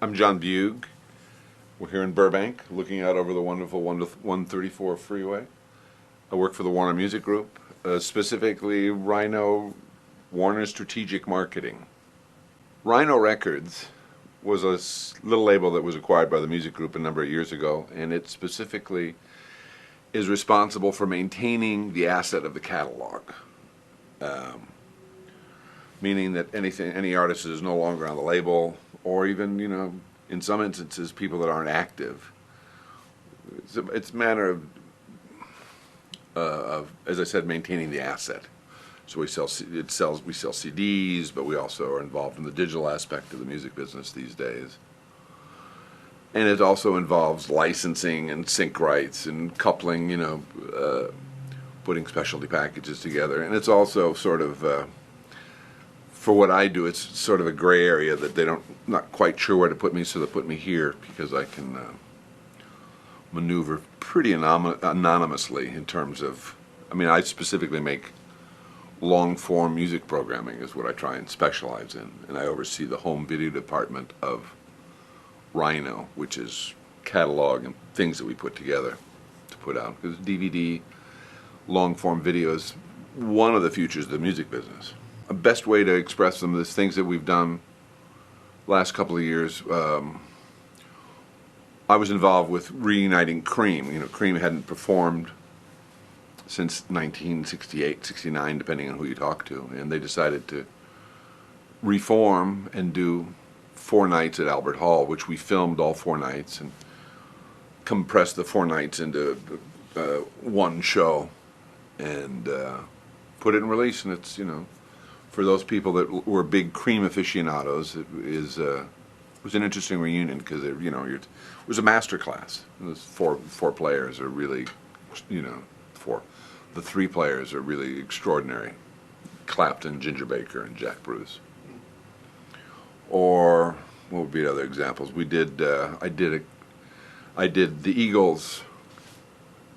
I'm John Beug. We're here in Burbank, looking out over the wonderful 134 freeway. I work for the Warner Music Group, specifically Rhino, Warner Strategic Marketing. Rhino Records was a little label that was acquired by the music group a number of years ago, and it specifically is responsible for maintaining the asset of the catalog. Meaning that any artist is no longer on the label, or even, in some instances, people that aren't active. It's a matter of, as I said, maintaining the asset. So we sell CDs, but we also are involved in the digital aspect of the music business these days. And it also involves licensing and sync rights and coupling, putting specialty packages together. And it's also sort of, for what I do, it's sort of a gray area that not quite sure where to put me, so they put me here because I can maneuver pretty anonymously in terms of, I specifically make long-form music programming is what I try and specialize in, and I oversee the home video department of Rhino, which is catalog and things that we put together to put out, because DVD, long-form video is one of the futures of the music business. A best way to express them is things that we've done last couple of years. I was involved with Reuniting Cream. Cream hadn't performed since 1968, 69, depending on who you talk to, and they decided to reform and do 4 nights at Albert Hall, which we filmed all 4 nights and compressed the 4 nights into one show and put it in release. And it's, for those people that were big Cream aficionados, it was an interesting reunion because it was a master class. It was four players are really, the 3 players are really extraordinary: Clapton, Ginger Baker, and Jack Bruce. Or what would be other examples? We did. I did the Eagles'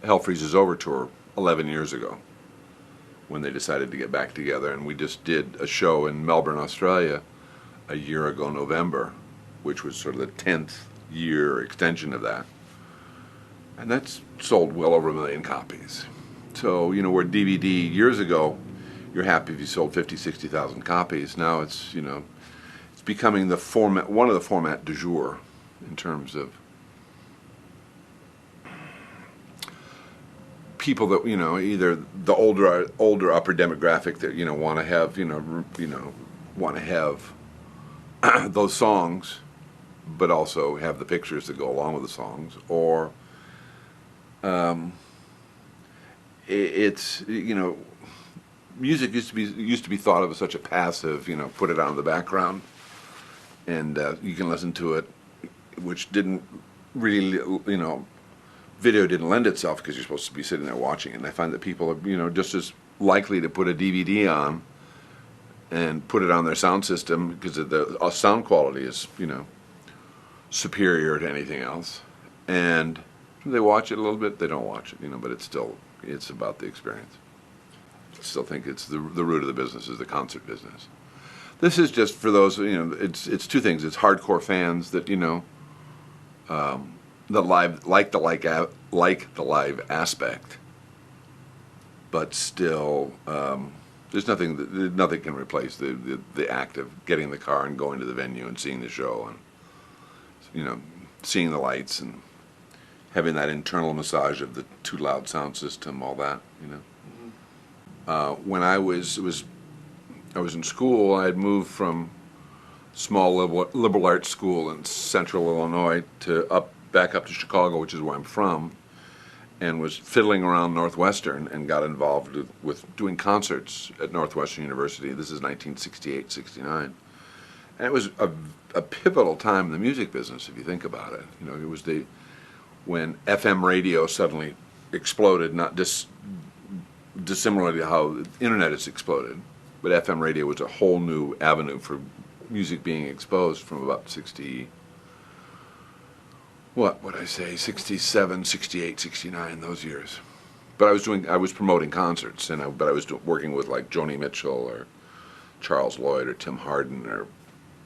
Hell Freezes Over tour 11 years ago, when they decided to get back together, and we just did a show in Melbourne, Australia a year ago, November, which was sort of the 10th year extension of that, and that's sold well over 1 million copies. So, where DVD years ago, you're happy if you sold 50, 60,000 copies. Now it's, it's becoming the format, one of the format du jour in terms of people that either the older upper demographic that want to have want to have those songs, but also have the pictures that go along with the songs, or it's music used to be thought of as such a passive, put it on in the background and you can listen to it, which didn't really video didn't lend itself because you're supposed to be sitting there watching it. And I find that people are, just as likely to put a DVD on and put it on their sound system because the sound quality is, superior to anything else. And they watch it a little bit, they don't watch it, but it's about the experience. I still think it's the root of the business is the concert business. This is just for those, it's 2 things. It's hardcore fans that, the live aspect, but still there's nothing can replace the act of getting in the car and going to the venue and seeing the show and seeing the lights and having that internal massage of the too loud sound system, all that. When I was in school, I had moved from small liberal arts school in central Illinois to back up to Chicago, which is where I'm from, and was fiddling around Northwestern and got involved with doing concerts at Northwestern University. This is 1968, 69. And it was a pivotal time in the music business, if you think about it. It was when FM radio suddenly exploded, not dissimilar to how the internet has exploded, but FM radio was a whole new avenue for music being exposed from about 67, 68, 69, those years. But I was promoting concerts, but I was working with like Joni Mitchell or Charles Lloyd or Tim Hardin or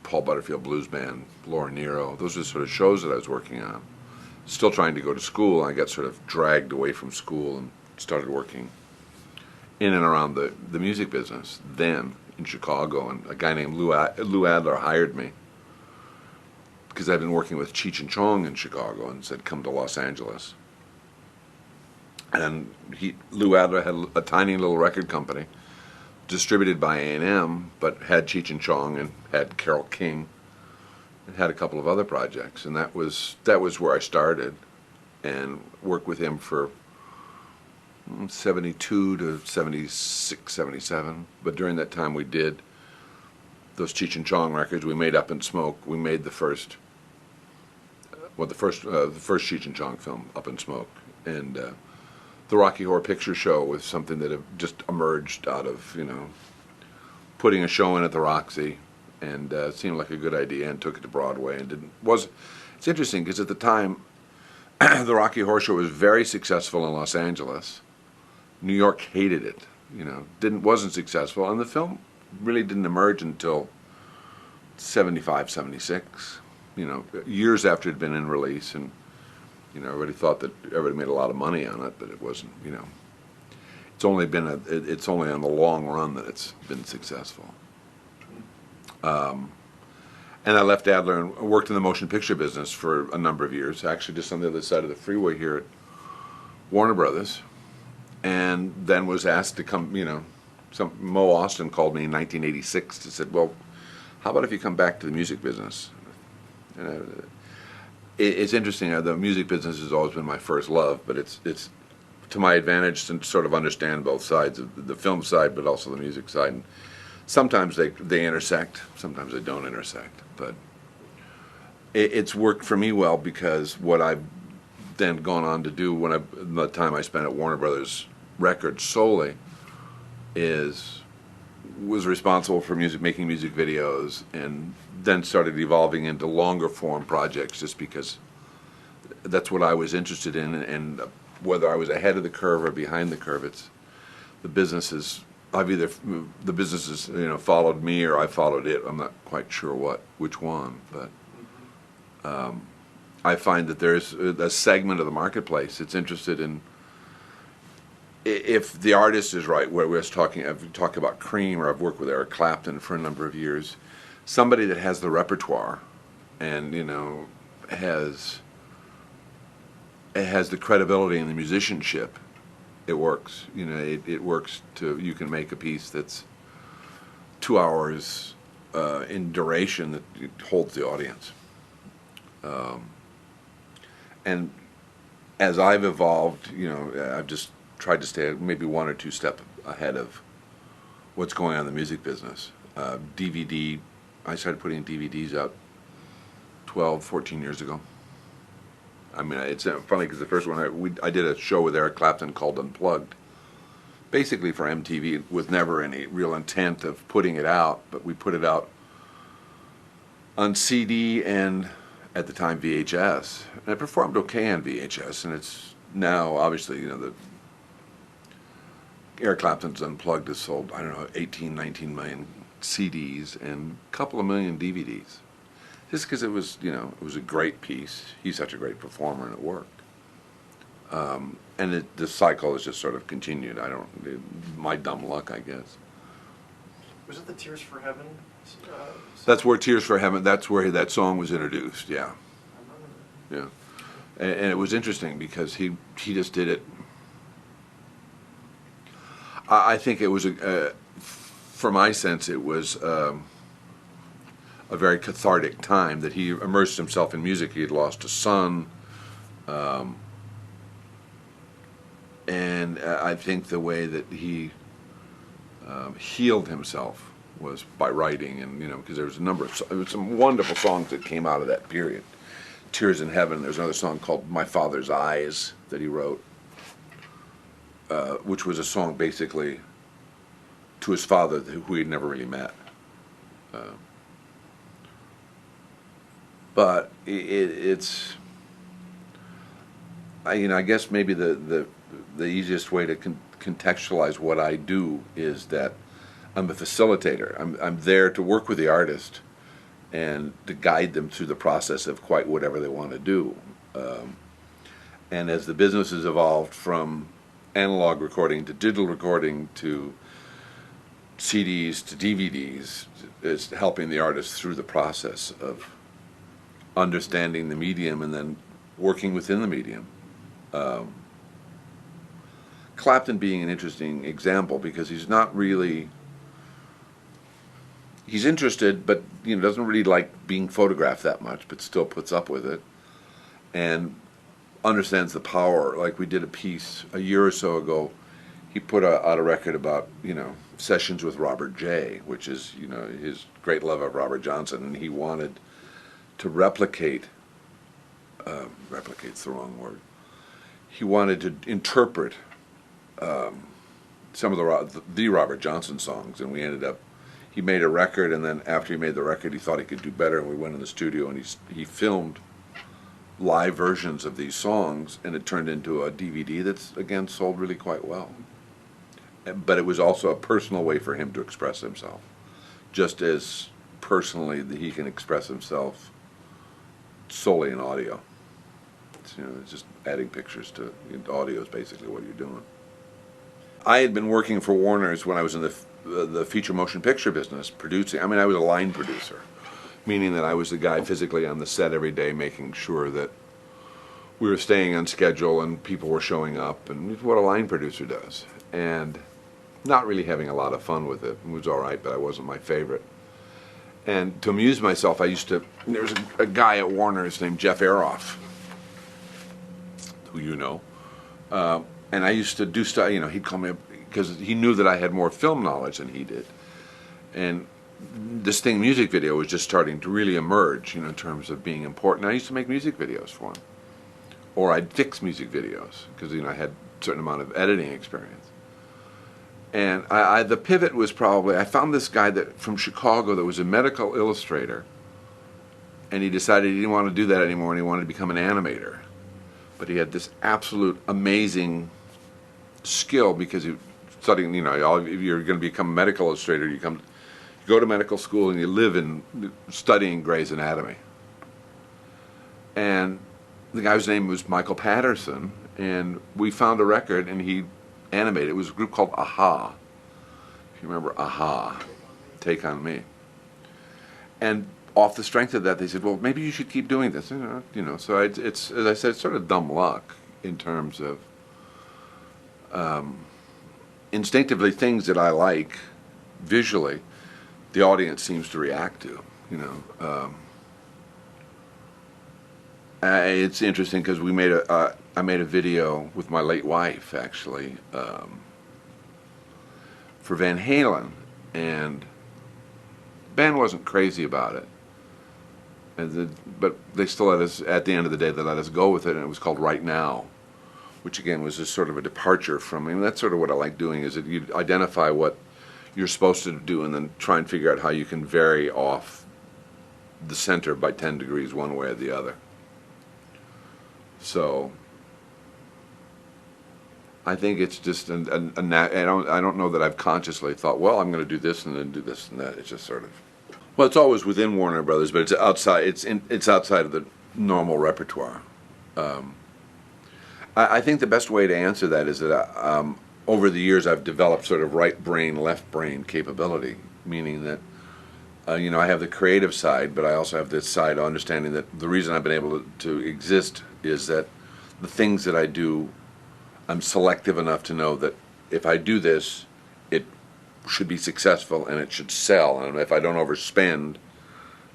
Paul Butterfield Blues Band, Laura Nero. Those are the sort of shows that I was working on. Still trying to go to school, and I got sort of dragged away from school and started working in and around the music business then in Chicago. And a guy named Lou Adler hired me because I'd been working with Cheech and Chong in Chicago and said, come to Los Angeles. And Lou Adler had a tiny little record company distributed by A&M, but had Cheech and Chong and had Carole King and had a couple of other projects. And that was where I started and worked with him for 72 to 76, 77. But during that time we did those Cheech and Chong records. We made Up in Smoke. We made the first Cheech and Chong film, Up in Smoke. And the Rocky Horror Picture Show was something that had just emerged out of, putting a show in at the Roxy, and it seemed like a good idea, and took it to Broadway. And it's interesting because at the time, the Rocky Horror Show was very successful in Los Angeles. New York hated it, wasn't successful, and the film really didn't emerge until 75, 76, years after it had been in release, and everybody thought that everybody made a lot of money on it, but it wasn't. It's only on the long run that it's been successful. And I left Adler and worked in the motion picture business for a number of years, actually just on the other side of the freeway here at Warner Brothers, and then was asked to come. Mo Austin called me in 1986 and said, "Well, how about if you come back to the music business?" And it's interesting. The music business has always been my first love, but it's to my advantage to sort of understand both sides of the film side, but also the music side. And sometimes they intersect, sometimes they don't intersect. But it's worked for me well because what I've then gone on to do the time I spent at Warner Brothers Records solely was responsible for making music videos, and then started evolving into longer form projects just because that's what I was interested in, and whether I was ahead of the curve or behind the curve, the businesses followed me or I followed it. I'm not quite sure which one, but I find that there's a segment of the marketplace that's interested in, if the artist is right, where I've talked about Cream, or I've worked with Eric Clapton for a number of years, somebody that has the repertoire and has the credibility and the musicianship, it works. It works. You can make a piece that's 2 hours in duration that holds the audience. And as I've evolved, I've just tried to stay maybe 1 or 2 steps ahead of what's going on in the music business. DVD, I started putting DVDs out 12, 14 years ago. I mean, it's funny because the first one I did a show with Eric Clapton called Unplugged, basically for MTV, with never any real intent of putting it out, but we put it out on CD and, at the time, VHS. And it performed okay on VHS, and it's now, obviously, the Eric Clapton's Unplugged has sold, 18, 19 million CDs and a couple of million DVDs. Just because it was a great piece. He's such a great performer, and it worked. And the cycle has just sort of continued. My dumb luck, I guess. Was it the Tears for Heaven? That's where Tears for Heaven, that's where that song was introduced, yeah. Yeah. And it was interesting because he just did it. I think it was, for my sense, it was a very cathartic time that he immersed himself in music. He had lost a son. And I think the way that he healed himself was by writing, and because there was some wonderful songs that came out of that period. Tears in Heaven. There's another song called My Father's Eyes that he wrote, which was a song basically to his father who he had never really met. But it's, I guess maybe the easiest way to contextualize what I do is that I'm a facilitator. I'm there to work with the artist and to guide them through the process of quite whatever they want to do. And as the business has evolved from analog recording to digital recording to CDs to DVDs, it's helping the artist through the process of understanding the medium and then working within the medium. Clapton being an interesting example because he's not really, he's interested, but doesn't really like being photographed that much, but still puts up with it and understands the power. Like we did a piece a year or so ago, he put out a record about sessions with Robert J., which is his great love of Robert Johnson, and he wanted to replicate's the wrong word. He wanted to interpret some of the Robert Johnson songs, and we ended up, he made a record, and then after he made the record he thought he could do better, and we went in the studio and he filmed live versions of these songs, and it turned into a DVD that's again sold really quite well. But it was also a personal way for him to express himself, just as personally that he can express himself solely in audio. It's just adding pictures to audio is basically what you're doing. I had been working for Warner's when I was in the feature motion picture business, producing. I mean, I was a line producer, meaning that I was the guy physically on the set every day making sure that we were staying on schedule and people were showing up, and what a line producer does. And not really having a lot of fun with it. It was all right, but I wasn't my favorite. And to amuse myself, there was a guy at Warner's named Jeff Aroff, who you know, and I used to do stuff, he'd call me up because he knew that I had more film knowledge than he did. And this thing, music video, was just starting to really emerge, in terms of being important. I used to make music videos for him. Or I'd fix music videos, because, I had a certain amount of editing experience. And the pivot was probably, I found this guy from Chicago that was a medical illustrator, and he decided he didn't want to do that anymore, and he wanted to become an animator. But he had this absolute amazing skill because he studying, if you're going to become a medical illustrator, you go to medical school and you live in studying Gray's Anatomy. And the guy's name was Michael Patterson, and we found a record and he animated. It was a group called Aha. If you remember Aha, Take on Me. And off the strength of that, they said, well, maybe you should keep doing this. So it's, as I said, it's sort of dumb luck in terms of instinctively things that I like visually, the audience seems to react to. It's interesting because I made a video with my late wife actually for Van Halen, and the band wasn't crazy about it. But they still let us, at the end of the day, they let us go with it, and it was called Right Now, which again was just sort of a departure from, that's sort of what I like doing, is that you identify what you're supposed to do and then try and figure out how you can vary off the center by 10 degrees one way or the other. So I think it's just I don't know that I've consciously thought, well, I'm going to do this and then do this and that. It's just sort of, well, it's always within Warner Brothers, but it's outside. It's outside of the normal repertoire. I think the best way to answer that is that over the years I've developed sort of right brain, left brain capability, meaning that I have the creative side, but I also have this side of understanding that the reason I've been able to exist is that the things that I do, I'm selective enough to know that if I do this, it should be successful and it should sell. And if I don't overspend,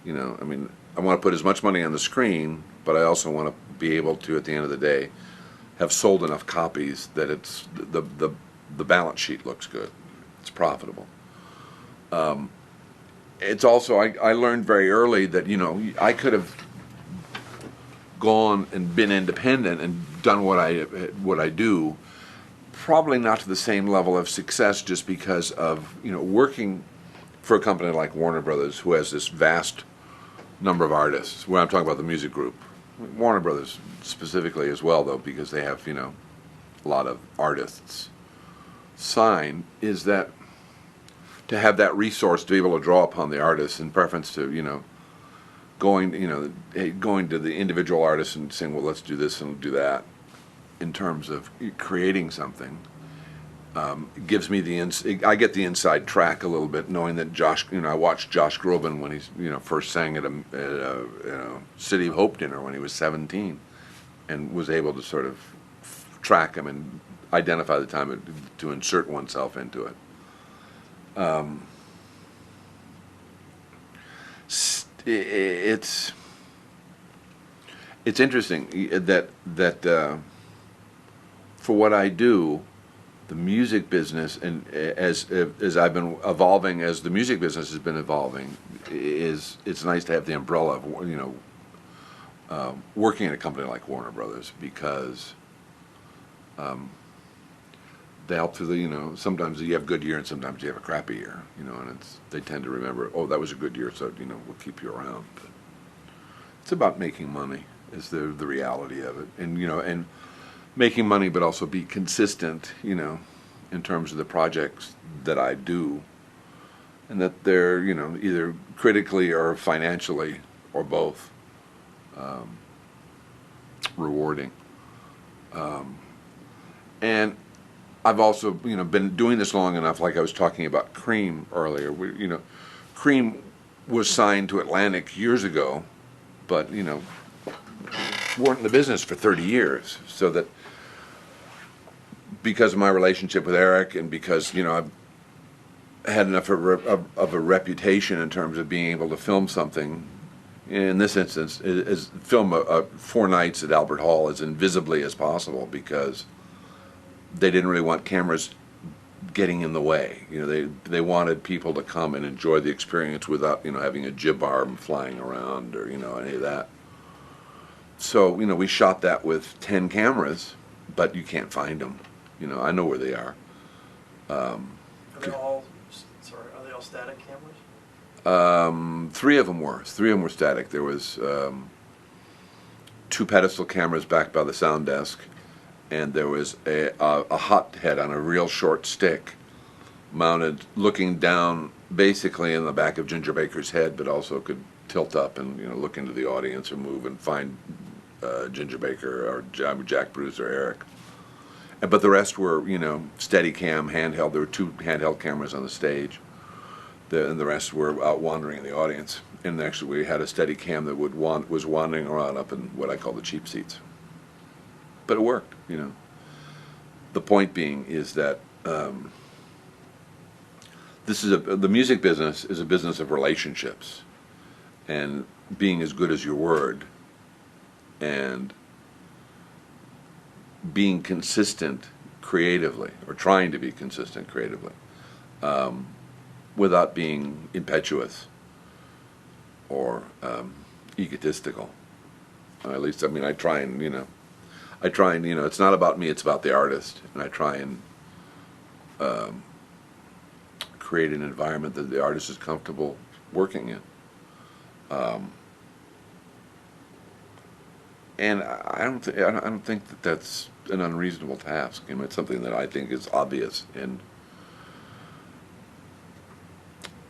I want to put as much money on the screen, but I also want to be able to, at the end of the day, have sold enough copies that it's the balance sheet looks good. It's profitable. It's also, I learned very early that, I could have gone and been independent and done what I do, probably not to the same level of success just because of, working for a company like Warner Brothers, who has this vast number of artists. When I'm talking about the music group, Warner Brothers specifically as well, though, because they have, a lot of artists signed, is that to have that resource to be able to draw upon the artists in preference to, going, going to the individual artists and saying, well, let's do this and do that, in terms of creating something, it gives me I get the inside track a little bit, knowing that Josh, I watched Josh Groban when he's, first sang at a City of Hope dinner when he was 17, and was able to sort of track him and identify the time to insert oneself into it. It's interesting that for what I do, the music business, and as I've been evolving, as the music business has been evolving, it's nice to have the umbrella of working in a company like Warner Brothers, because they help through the, sometimes you have a good year and sometimes you have a crappy year, and they tend to remember, oh, that was a good year, so we'll keep you around. But it's about making money is the reality of it, and making money, but also be consistent, in terms of the projects that I do, and that they're, either critically or financially or both rewarding. And I've also, been doing this long enough, like I was talking about Cream earlier. Cream was signed to Atlantic years ago, but, weren't in the business for 30 years, so that because of my relationship with Eric, and because I've had enough of a reputation in terms of being able to film something, in this instance, is film 4 nights at Albert Hall as invisibly as possible, because they didn't really want cameras getting in the way. They wanted people to come and enjoy the experience without having a jib arm flying around or any of that. So we shot that with 10 cameras, but you can't find them. I know where they are. Are they all static cameras? 3 of them were. 3 of them were static. There was 2 pedestal cameras back by the sound desk, and there was a hot head on a real short stick, mounted, looking down, basically in the back of Ginger Baker's head, but also could tilt up and look into the audience or move and find Ginger Baker or Jack Bruce or Eric. But the rest were, steady cam, handheld. There were 2 handheld cameras on the stage, and the rest were out wandering in the audience. And actually, we had a steady cam that was wandering around up in what I call the cheap seats. But it worked, The point being is that the music business is a business of relationships, and being as good as your word, and being consistent creatively, or trying to be consistent creatively, without being impetuous or egotistical. At least, I try and, it's not about me, it's about the artist, and I try and create an environment that the artist is comfortable working in. And I don't think that that's an unreasonable task. It's something that I think is obvious, and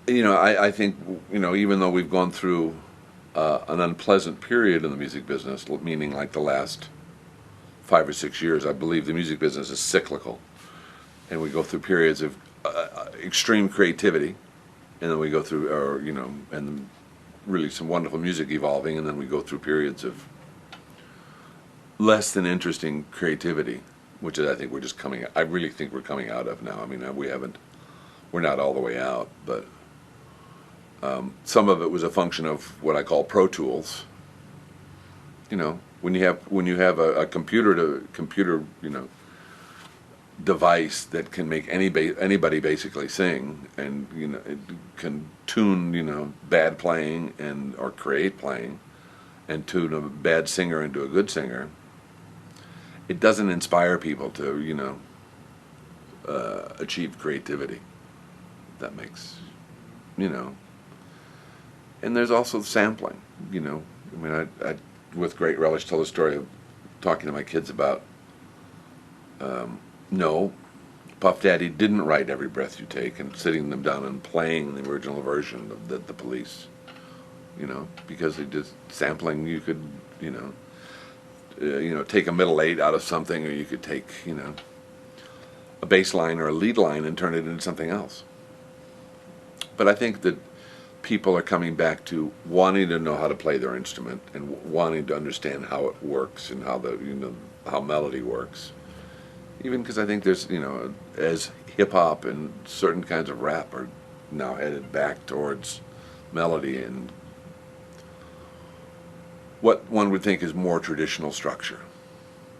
I think even though we've gone through an unpleasant period in the music business, meaning like the last 5 or 6 years, I believe the music business is cyclical, and we go through periods of extreme creativity, and then we go through, and really some wonderful music evolving, and then we go through periods of less than interesting creativity, which is, I think we're just I really think we're coming out of now. We're not all the way out, but some of it was a function of what I call Pro Tools. When you have a computer device that can make anybody basically sing, and it can tune bad playing or create playing, and tune a bad singer into a good singer, it doesn't inspire people to achieve creativity. That makes and there's also sampling. I with great relish tell the story of talking to my kids about no, Puff Daddy didn't write Every Breath You Take and sitting them down and playing the original version that the Police you know, because they just sampling, you could, take a middle eight out of something, or you could take, a bass line or a lead line and turn it into something else. But I think that people are coming back to wanting to know how to play their instrument and wanting to understand how it works and how how melody works. Even because I think there's, as hip hop and certain kinds of rap are now headed back towards melody and what one would think is more traditional structure,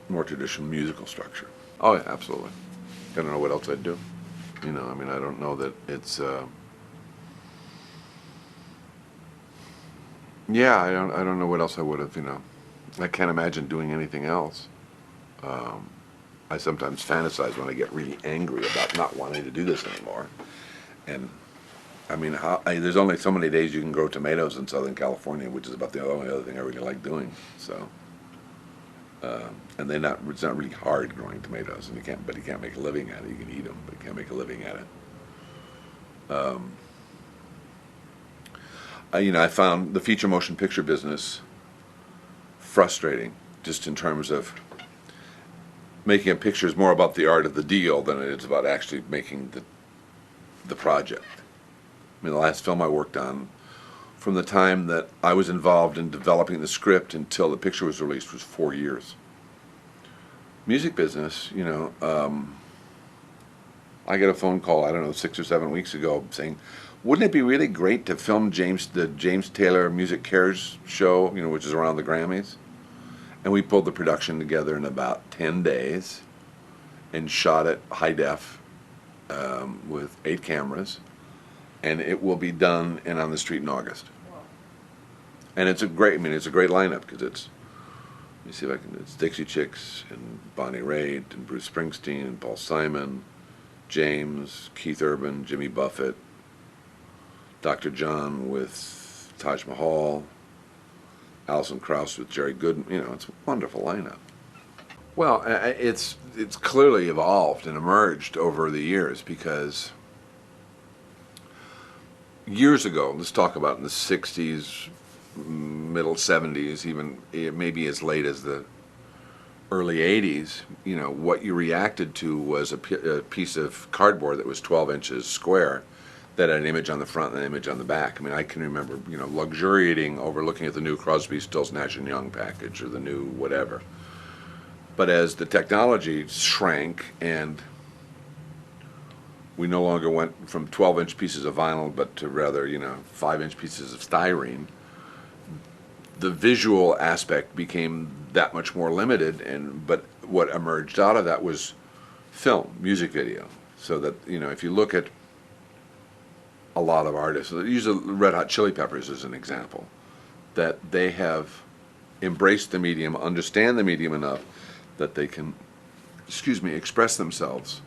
more traditional musical structure. Oh yeah, absolutely. I don't know what else I'd do. I don't know that it's. Yeah, I don't know what else I would have. I can't imagine doing anything else. I sometimes fantasize when I get really angry about not wanting to do this anymore. And there's only so many days you can grow tomatoes in Southern California, which is about the only other thing I really like doing. So, and it's not really hard growing tomatoes, and you can't make a living at it. You can eat them, but you can't make a living at it. I found the feature motion picture business frustrating, just in terms of making a picture is more about the art of the deal than it is about actually making the project. The last film I worked on, from the time that I was involved in developing the script until the picture was released, was 4 years. Music business, I get a phone call, I don't know, 6 or 7 weeks ago saying, wouldn't it be really great to film the James Taylor Music Cares show, which is around the Grammys? And we pulled the production together in about 10 days and shot it high def with 8 cameras. And it will be done and on the street in August. Wow. And it's a great lineup, because let me see if I can, it's Dixie Chicks and Bonnie Raitt and Bruce Springsteen and Paul Simon, James, Keith Urban, Jimmy Buffett, Dr. John with Taj Mahal, Alison Krauss with Jerry Goodman. It's a wonderful lineup. Well, it's clearly evolved and emerged over the years, because years ago, let's talk about in the 60s, middle 70s, even maybe as late as the early 80s, what you reacted to was a piece of cardboard that was 12 inches square that had an image on the front and an image on the back. I can remember, luxuriating over looking at the new Crosby, Stills, Nash & Young package or the new whatever. But as the technology shrank and we no longer went from 12-inch pieces of vinyl, but to rather, 5-inch pieces of styrene, the visual aspect became that much more limited. But what emerged out of that was film, music video. So that, if you look at a lot of artists, use the Red Hot Chili Peppers as an example, that they have embraced the medium, understand the medium enough that they can, express themselves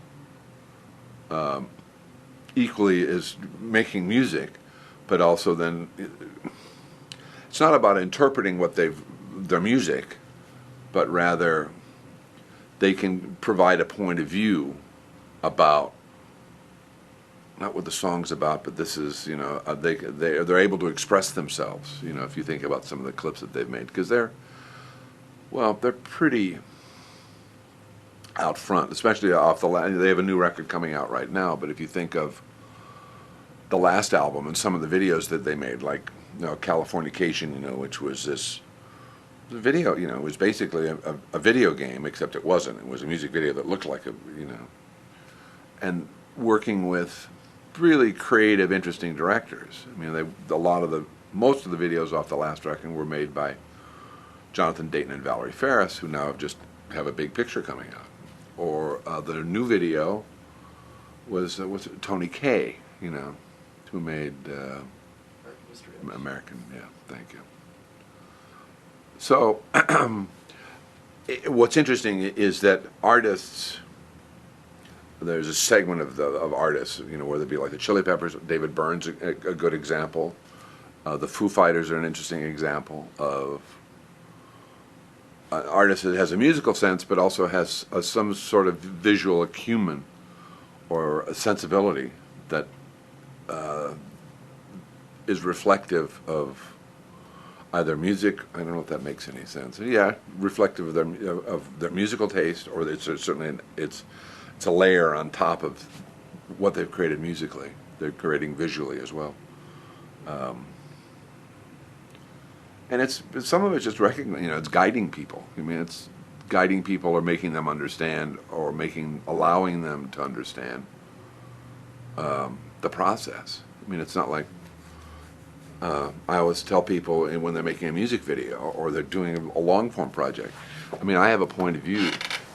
equally as making music, but also then it's not about interpreting their music, but rather they can provide a point of view about not what the song's about, but this is, they're able to express themselves. If you think about some of the clips that they've made, because they're pretty out front, especially off they have a new record coming out right now. But if you think of the last album and some of the videos that they made, like Californication, which was this video, it was basically a video game, except it wasn't. It was a music video that looked like and working with really creative, interesting directors. Most of the videos off the last record were made by Jonathan Dayton and Valerie Ferris, who now have a big picture coming out. Or the new video was Tony Kaye, who made American. Yeah, thank you. So, what's interesting is that artists. There's a segment of artists, whether it be like the Chili Peppers, David Byrne's a good example. The Foo Fighters are an interesting example of an artist that has a musical sense, but also has some sort of visual acumen or a sensibility that is reflective of either music, I don't know if that makes any sense. Yeah, reflective of their musical taste, or it's certainly it's a layer on top of what they've created musically. They're creating visually as well. And it's some of it's just recognizing, it's guiding people. I mean, it's guiding people or making them understand, or allowing them to understand the process. I mean, it's not like I always tell people when they're making a music video or they're doing a long form project. I mean, I have a point of view,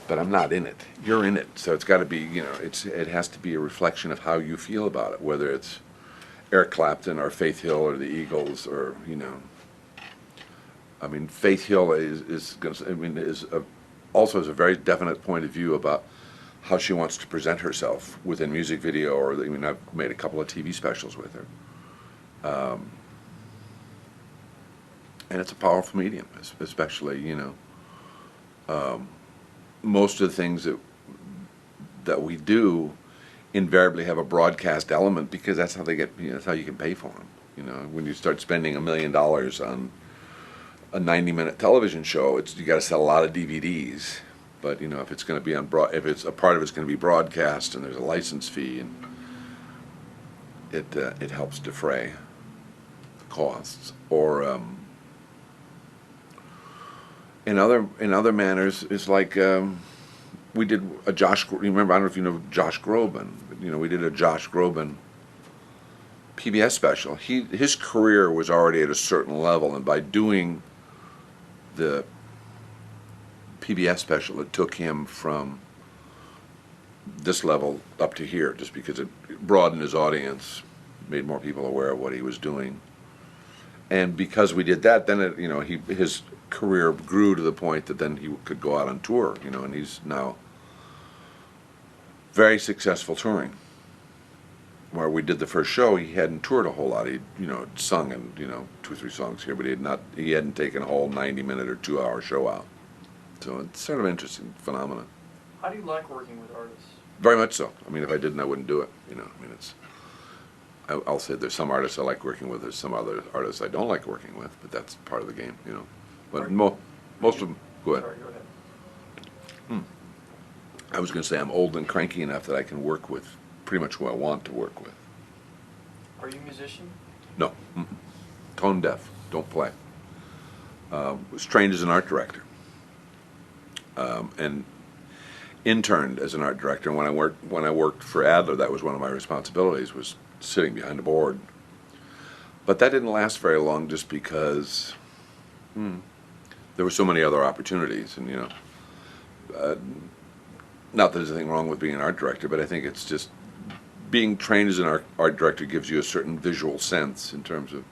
but I'm not in it. You're in it, so it's got to be, it has to be a reflection of how you feel about it, whether it's Eric Clapton or Faith Hill or the Eagles or I mean, Faith Hill also has a very definite point of view about how she wants to present herself within music video, or I've made a couple of TV specials with her, and it's a powerful medium, especially most of the things that we do invariably have a broadcast element, because that's how they get. That's how you can pay for them. When you start spending $1 million on a 90-minute television show, you got to sell a lot of DVDs. But if it's going to be if it's a part of it's going to be broadcast, and there's a license fee, and it helps defray the costs. Or in other manners, it's like we did a Josh. Remember, I don't know if you know Josh Groban. But, we did a Josh Groban PBS special. His career was already at a certain level, and by doing the PBS special, it took him from this level up to here, just because it broadened his audience, made more people aware of what he was doing. And because we did that, then his career grew to the point that then he could go out on tour, and he's now very successful touring. Where we did the first show, he hadn't toured a whole lot. He'd sung in 2 or 3 songs here, but he hadn't taken a whole 90-minute or 2-hour show out. So it's sort of an interesting phenomenon. How do you like working with artists? Very much so. I mean, if I didn't, I wouldn't do it. I'll say there's some artists I like working with. There's some other artists I don't like working with, but that's part of the game. But most of them. Go ahead. Sorry, go ahead. I was going to say I'm old and cranky enough that I can work with pretty much who I want to work with. Are you a musician? No. Tone deaf. Don't play. Was trained as an art director. And interned as an art director. And when I worked for Adler, that was one of my responsibilities, was sitting behind a board. But that didn't last very long, just because there were so many other opportunities. And not that there's anything wrong with being an art director, but I think it's just being trained as an art director gives you a certain visual sense in terms of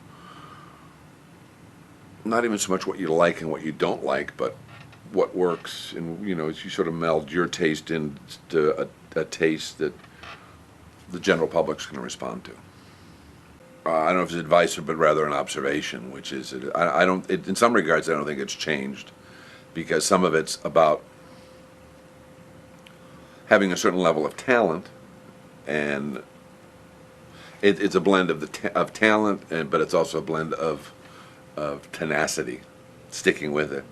not even so much what you like and what you don't like, but what works. And you sort of meld your taste into a taste that the general public's going to respond to. I don't know if it's advice, but rather an observation, which is in some regards I don't think it's changed, because some of it's about having a certain level of talent, and it's a blend of talent, but it's also a blend of tenacity, sticking with it.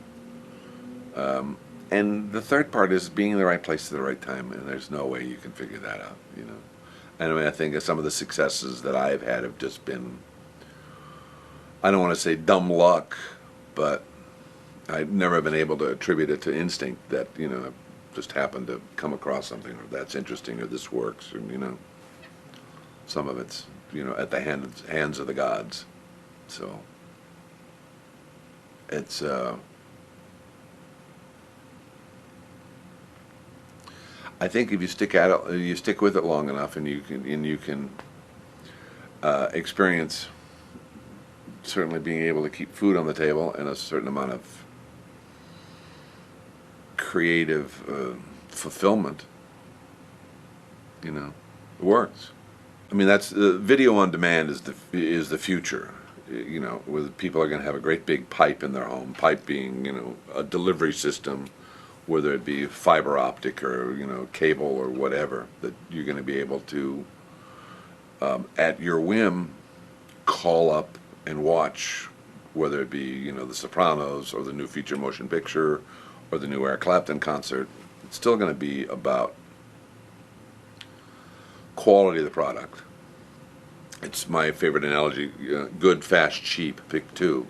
And the third part is being in the right place at the right time, and there's no way you can figure that out. I think some of the successes that I've had have just been, I don't want to say dumb luck, but I've never been able to attribute it to instinct that just happened to come across something, or that's interesting, or this works, or some of it's at the hands of the gods. So it's I think if you stick at it, you stick with it long enough, and you can experience certainly being able to keep food on the table and a certain amount of creative fulfillment. It works. I mean, that's video on demand is the future. Where people are going to have a great big pipe in their home. Pipe being a delivery system, whether it be fiber optic or cable or whatever, that you're going to be able to at your whim call up and watch whether it be, The Sopranos or the new feature motion picture or the new Eric Clapton concert. It's still going to be about quality of the product. It's my favorite analogy, good, fast, cheap, pick two.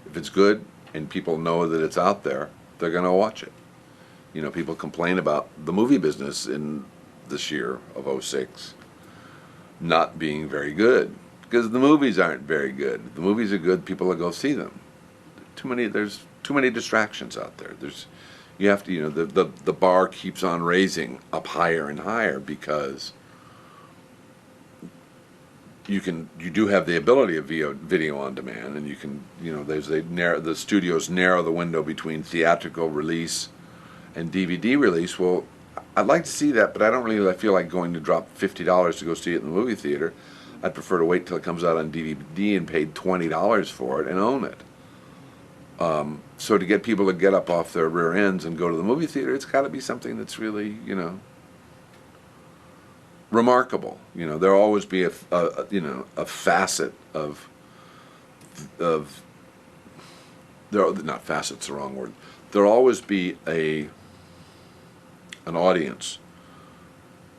If it's good and people know that it's out there, they're going to watch it. People complain about the movie business in this year of '06 not being very good because the movies aren't very good. The movies are good, people will go see them. There's too many distractions out there. You have to, the bar keeps on raising up higher and higher because you do have the ability of video on demand, and you can, the studios narrow the window between theatrical release and DVD release. Well, I'd like to see that, but I don't really feel like going to drop $50 to go see it in the movie theater. I'd prefer to wait till it comes out on DVD and pay $20 for it and own it. So to get people to get up off their rear ends and go to the movie theater, it's got to be something that's really, remarkable. There'll always be a facet of not facet's the wrong word. There'll always be an audience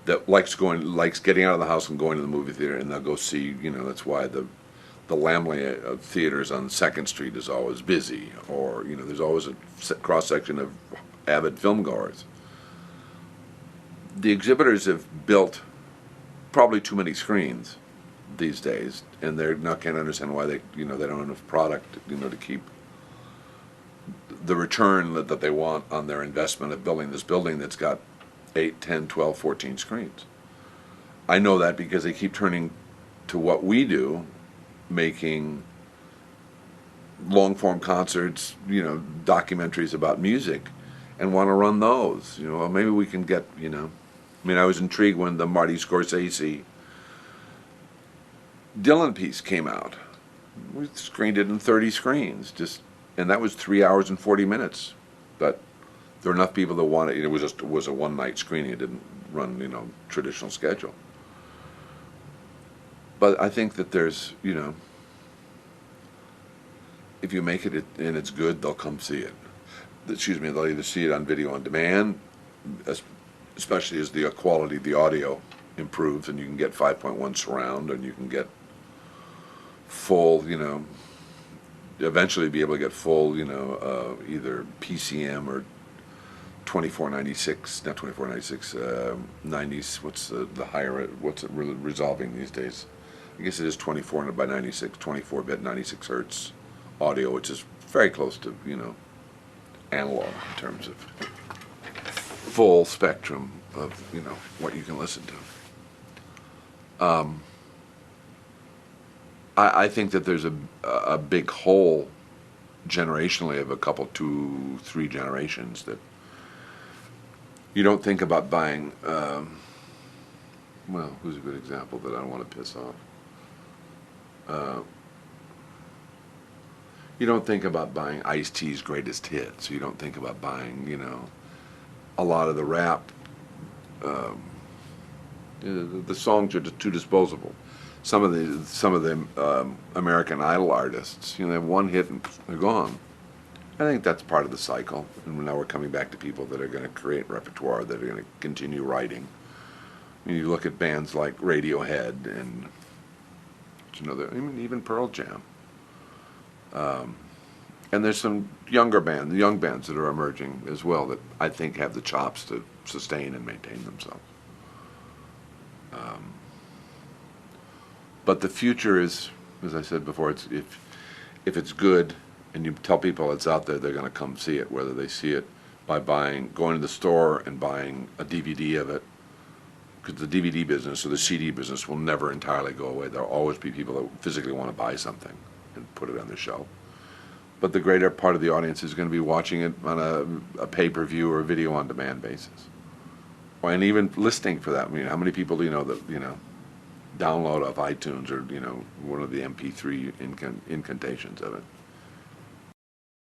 that likes getting out of the house and going to the movie theater, and they'll go see. That's why the Lamley theaters on 2nd Street is always busy, or there's always a cross section of avid film goers. The exhibitors have built probably too many screens these days, and they're not can't understand why they don't have enough product to keep the return that they want on their investment of building this building that's got 8, 10, 12, 14 screens. I know that because they keep turning to what we do, making long-form concerts, documentaries about music, and want to run those. Well, maybe we can get, I was intrigued when the Marty Scorsese Dylan piece came out. We screened it in 30 screens, and that was 3 hours and 40 minutes. But there were enough people that wanted it. It was a one-night screening. It didn't run, traditional schedule. But I think that there's, if you make it and it's good, they'll come see it. They'll either see it on video on demand, especially as the quality of the audio improves, and you can get 5.1 surround, and you can get full, eventually be able to get full, either PCM or 2496, not 2496, 90s. What's the higher? What's it really resolving these days? I guess it is 24 by 96, 24-bit, 96 hertz audio, which is very close to analog in terms of full spectrum of what you can listen to. I think that there's a big hole generationally of a couple, 2, 3 generations that you don't think about buying. Well, who's a good example that I don't want to piss off? You don't think about buying Ice-T's greatest hits. You don't think about buying, a lot of the rap. The songs are just too disposable. Some of the American Idol artists, they have one hit and they're gone. I think that's part of the cycle, and now we're coming back to people that are going to create repertoire, that are going to continue writing. You look at bands like Radiohead and even Pearl Jam. And there's some young bands that are emerging as well that I think have the chops to sustain and maintain themselves. But the future is, as I said before, if it's good and you tell people it's out there, they're going to come see it, whether they see it by going to the store and buying a DVD of it, because the DVD business or the CD business will never entirely go away. There'll always be people that physically want to buy something and put it on their shelf. But the greater part of the audience is going to be watching it on a pay-per-view or a video-on-demand basis, and even listening for that. How many people do you know that download off iTunes or one of the MP3 incantations of it?